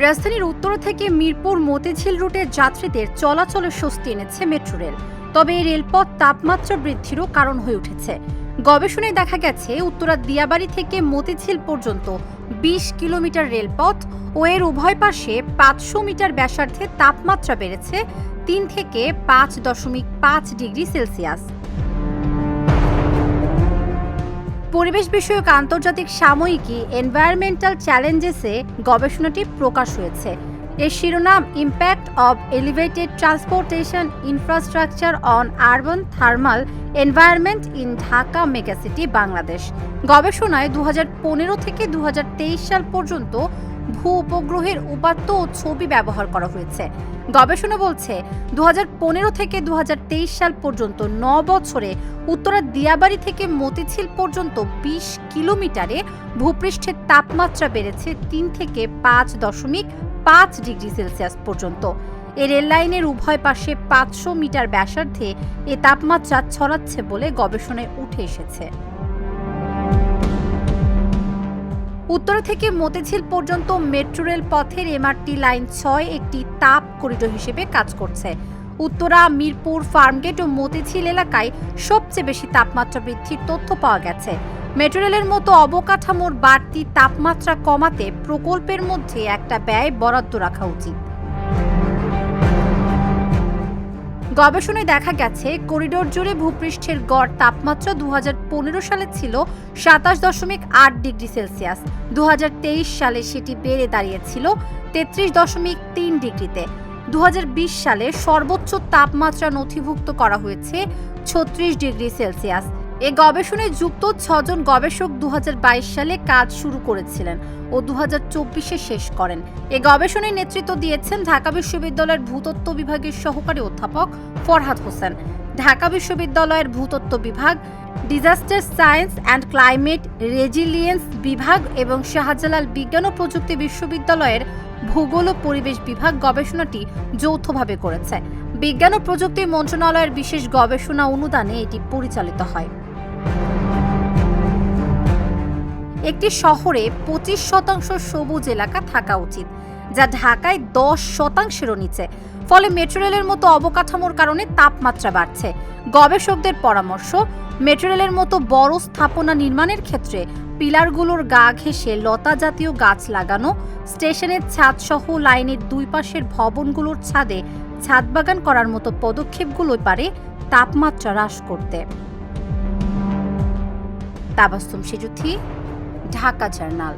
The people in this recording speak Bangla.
রাজধানীর উত্তর থেকে মিরপুর মতিঝিল রুটে যাত্রীদের চলাচলে স্বস্তি এনেছে মেট্রো রেল। তবে এই রেলপথ তাপমাত্রা বৃদ্ধিরও কারণ হয়ে উঠেছে। গবেষণায় দেখা গেছে উত্তরা দিয়াবাড়ি থেকে মতিঝিল পর্যন্ত ২০ কিলোমিটার রেলপথ ও এর উভয় পাশে ৫০০ মিটার ব্যাসার্ধে তাপমাত্রা বেড়েছে ৩ থেকে ৫.৫ ডিগ্রি সেলসিয়াস। পরিবেশ বিষয়ক আন্তর্জাতিক সাময়িকী এনভায়রনমেন্টাল চ্যালেঞ্জেসে গবেষণাটি প্রকাশ হয়েছে। এর শিরোনাম impact of elevated transportation infrastructure on urban thermal environment in Dhaka megacity Bangladesh. গবেষণায় ২০১৫ থেকে ২০২৩ সাল পর্যন্ত ভূ উপগ্রহের উপাত্ত ও ছবি ব্যবহার করা হয়েছে। গবেষণা বলছে ২০১৫ থেকে ২০২৩ সাল পর্যন্ত ৯ বছরে উত্তরা দিয়াবাড়ি থেকে মতিঝিল পর্যন্ত ২০ কিলোমিটারে ভূপৃষ্ঠের তাপমাত্রা বেড়েছে ৩ থেকে ৫.৫ ডিগ্রি সেলসিয়াস পর্যন্ত। এই রেল লাইনের উভয় পাশে ৫০০ মিটার ব্যাসার্ধে এ তাপমাত্রা ছড়াচ্ছে বলে গবেষণায় উঠে এসেছে। উত্তরা থেকে মতিঝিল পর্যন্ত মেট্রো রেল পথের এমআরটি লাইন ৬ একটি তাপ করিডোর হিসেবে কাজ করছে। উত্তরা, মিরপুর, ফার্মগেট ও মতিঝিল এলাকায় সবচেয়ে বেশি তাপমাত্রা বৃদ্ধির তথ্য পাওয়া গেছে। মেট্রো রেলের মতো অবকাঠামোর বাড়তি তাপমাত্রা কমাতে প্রকল্পের মধ্যে একটা ব্যয় বরাদ্দ রাখা উচিত। গবেষণায় দেখা গেছে করিডোর জুড়ে ভূপৃষ্ঠের গড় তাপমাত্রা ২০১৫ সালে ছিল ২৭.৮ ডিগ্রি সেলসিয়াস। ২০২৩ সালে সেটি বেড়ে দাঁড়িয়েছিল ৩৩.৩ ডিগ্রিতে। ২০২০ সালে সর্বোচ্চ তাপমাত্রা নথিভুক্ত করা হয়েছে ৩৬ ডিগ্রি সেলসিয়াস। এ গবেষণায় যুক্ত ৬ জন গবেষক ২০২২ সালে কাজ শুরু করেছিলেন ও ২০২৪-এ শেষ করেন। এ গবেষণায় নেতৃত্ব দিয়েছেন ঢাকা বিশ্ববিদ্যালয়ের ভূতত্ত্ব বিভাগের সহকারী অধ্যাপক ফরহাদ হোসেন, ঢাকা বিশ্ববিদ্যালয়ের ভূতত্ত্ব বিভাগ, disaster science and climate resilience বিভাগ এবং শাহজালাল বিজ্ঞান ও প্রযুক্তি বিশ্ববিদ্যালয়ের ভূগোল ও পরিবেশ বিভাগ গবেষণাটি যৌথভাবে করেছে। বিজ্ঞান ও প্রযুক্তি মন্ত্রণালয়ের বিশেষ গবেষণা অনুদানে এটি পরিচালিত হয়। একটি শহরে ২৫% সবুজ এলাকা থাকা উচিত, যা ঢাকায় ১০%-এরও নিচে। ফলে মেট্রো রেলের মতো অবকাঠামোর কারণে তাপমাত্রা বাড়ছে। গবেষকদের পরামর্শ, মেট্রো রেলের মতো বড় স্থাপনা নির্মাণের ক্ষেত্রে পিলারগুলোর গা ঘেঁষে লতা জাতীয় গাছ লাগানো, স্টেশনের ছাদ সহ লাইনের দুই পাশের ভবনগুলোর ছাদে ছাদ বাগান করার মতো পদক্ষেপগুলোই পারে তাপমাত্রা হ্রাস করতে। তাবাসসুম সেজুথি, ঢাকা জার্নাল।